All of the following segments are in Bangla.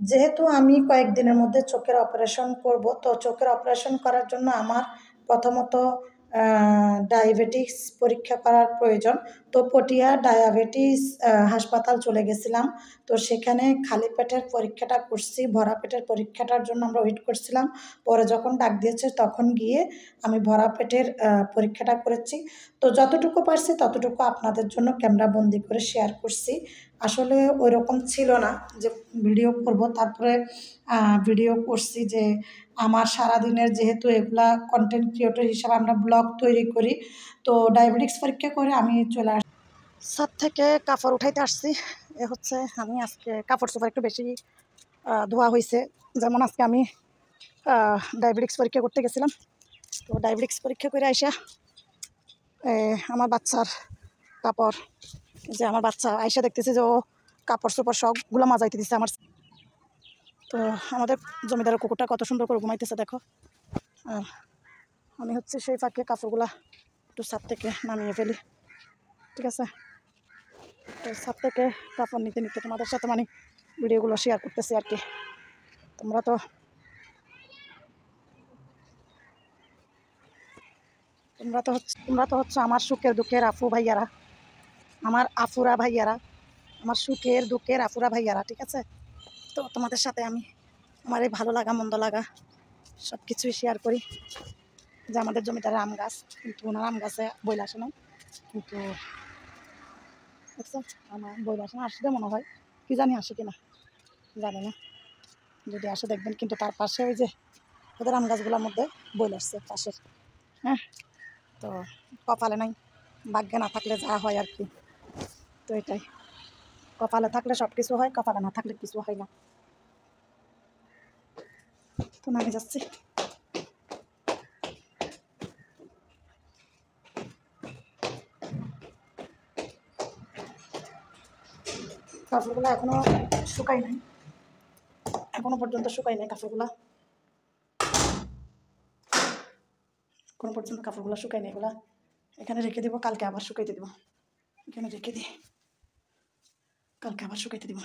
যেহেতু আমি কয়েকদিনের মধ্যে চোখের অপারেশন করব, তো চোখের অপারেশন করার জন্য আমার প্রথমত ডায়াবেটিস পরীক্ষা করার প্রয়োজন। তো পটিয়া ডায়াবেটিস হাসপাতাল চলে গেছিলাম। তো সেখানে খালি পেটের পরীক্ষাটা করছি, ভরা পেটের পরীক্ষাটার জন্য আমরা ওয়েট করছিলাম। পরে যখন ডাক দিয়েছে তখন গিয়ে আমি ভরা পেটের পরীক্ষাটা করেছি। তো যতটুকু পারছি ততটুকু আপনাদের জন্য ক্যামেরা বন্দি করে শেয়ার করছি। আসলে ওই রকম ছিল না যে ভিডিও করব, তারপরে ভিডিও করছি যে আমার সারাদিনের, যেহেতু এগুলা কন্টেন্ট ক্রিয়েটর হিসাবে আমরা ব্লগ তৈরি করি, তো ডায়াবেটিক্স পরীক্ষা করে আমি চলে আসি। ছাদ থেকে কাপড় উঠাইতে আসছি। এ হচ্ছে আমি আজকে কাপড় চোপড় একটু বেশি ধোয়া হয়েছে। যেমন আজকে আমি ডায়াবেটিক্স পরীক্ষা করতে গেছিলাম। তো ডায়াবেটিক্স পরীক্ষা করে আইসা আমার বাচ্চার কাপড়, যে আমার বাচ্চা আইসা দেখতেছে যে ও কাপড় চোপড় সবগুলো মাজাইতে দিচ্ছে আমার। তো আমাদের জমিদারের কুকুরটা কত সুন্দর করে ঘুমাইতেছে দেখো। আর আমি হচ্ছে সেই ফাঁকে কাপড়গুলা একটু ছাদ থেকে নামিয়ে ফেলি, ঠিক আছে। তো ছাদ থেকে কাপড় নিতে নিতে তোমাদের সাথে মানে ভিডিওগুলো শেয়ার করতেছি আর কি। তোমরা তো হচ্ছে আমার সুখের দুঃখের আফু ভাইয়ারা, আমার আফুরা ভাইয়ারা, আমার সুখের দুঃখের আফুরা ভাইয়ারা, ঠিক আছে। তো তোমাদের সাথে আমি আমার এই ভালো লাগা মন্দ লাগা সব কিছুই শেয়ার করি। যে আমাদের জমিদারের আম গাছ, কিন্তু ওনার আম গাছে বইল আসে নাই, কিন্তু আমার বইল আসে না, আসলে মনে হয় কি জানি আসে কিনা জানি না, যদি আসে দেখবেন। কিন্তু তার পাশে ওই যে ওদের আম গাছগুলোর মধ্যে বইল আসছে পাশের, হ্যাঁ। তো কপালে নাই, ভাগ্যে না থাকলে যা হয় আর কি। তো এটাই, কপালে থাকলে সব কিছু হয়, কপালে না থাকলে কিছু হয় না। তো নামে যাচ্ছি। কাপড়গুলো এখনো শুকাই নাই, এখনো পর্যন্ত শুকাই নাই কাপড়গুলা, এখনো পর্যন্ত কাপড়গুলো শুকাই নাই। এগুলা এখানে রেখে দিব, কালকে আবার শুকাইতে দিব। এখানে রেখে দিই, কালকে আবার শুকাইতে দিব।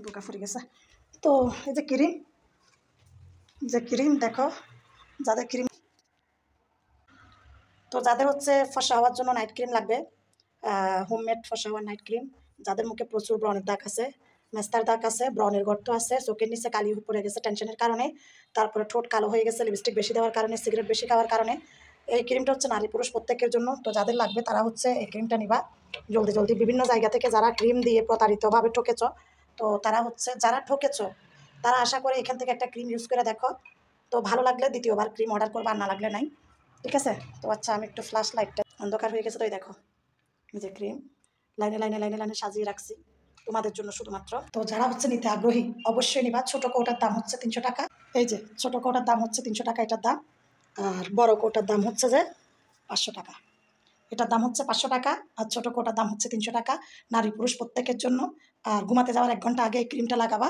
বোকা ফুরে গেছে। তো এই যে ক্রিম দেখো, যাদের ক্রিম, তো যাদের হচ্ছে ফর্সা হওয়ার জন্য নাইট ক্রিম লাগবে, হোমমেড ফর্সা হওয়ার নাইট ক্রিম, যাদের মুখে প্রচুর ব্রণের দাগ আছে, মেস্তার দাগ আছে, ব্রণের গর্ত আছে, চোখের নিচে কালি পড়ে গেছে টেনশনের কারণে, তারপরে ঠোঁট কালো হয়ে গেছে লিপস্টিক বেশি দেওয়ার কারণে, সিগারেট বেশি খাওয়ার কারণে, এই ক্রিমটা হচ্ছে নারী পুরুষ প্রত্যেকের জন্য। তো যাদের লাগবে তারা হচ্ছে এই ক্রিমটা নিবা জলদি জলদি। বিভিন্ন জায়গা থেকে যারা ক্রিম দিয়ে প্রতারিতভাবে ঠকেছ, তো তারা হচ্ছে যারা ঠকেছ তারা আশা করে এখান থেকে একটা ক্রিম ইউজ করে দেখো। তো ভালো লাগলে দ্বিতীয়বার ক্রিম অর্ডার করবা, আর না লাগলে নাই, ঠিক আছে। তো আচ্ছা, আমি একটু ফ্ল্যাশ লাইটটা অন্ধকার হয়ে গেছে, তো দেখো যে ক্রিম লাইনে লাইনে লাইনে লাইনে সাজিয়ে রাখছি তোমাদের জন্য শুধুমাত্র। তো যারা হচ্ছে নিতে আগ্রহী অবশ্যই নিবা। ছোটো কৌটার দাম হচ্ছে 300 টাকা। এই যে ছোটো কৌটার দাম হচ্ছে 300 টাকা এটার দাম, আর বড় কৌটার দাম হচ্ছে যে 500 টাকা। এটার দাম হচ্ছে 500 টাকা, আর ছোটো কৌটার দাম হচ্ছে 300 টাকা, নারী পুরুষ প্রত্যেকের জন্য। আর ঘুমাতে যাওয়ার 1 ঘন্টা আগে এই ক্রিমটা লাগাবা,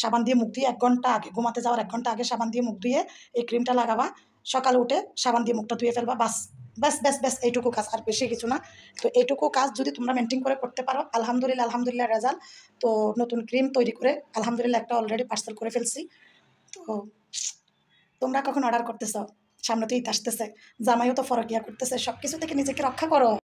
সাবান দিয়ে মুখ দিয়ে 1 ঘন্টা আগে, ঘুমাতে যাওয়ার 1 ঘন্টা আগে সাবান দিয়ে মুখ ধুয়ে এই ক্রিমটা লাগাবা। সকালে উঠে সাবান দিয়ে মুখটা ধুয়ে ফেলবা, বাস ব্যাস ব্যাস ব্যাস, এইটুকু কাজ, আর বেশি কিছু না। তো এইটুকু কাজ যদি তোমরা মেনটেন করে করতে পারো, আলহামদুলিল্লাহ আলহামদুলিল্লাহ রেজাল্ট। তো নতুন ক্রিম তৈরি করে আলহামদুলিল্লাহ একটা অলরেডি পার্সেল করে ফেলছি। তো তোমরা কখন অর্ডার করতেছ? সামনে তো ঈদ আসতেছে, জামাইও তো ফরকিয়া করতেছে, সব কিছু থেকে নিজেকে রক্ষা করো।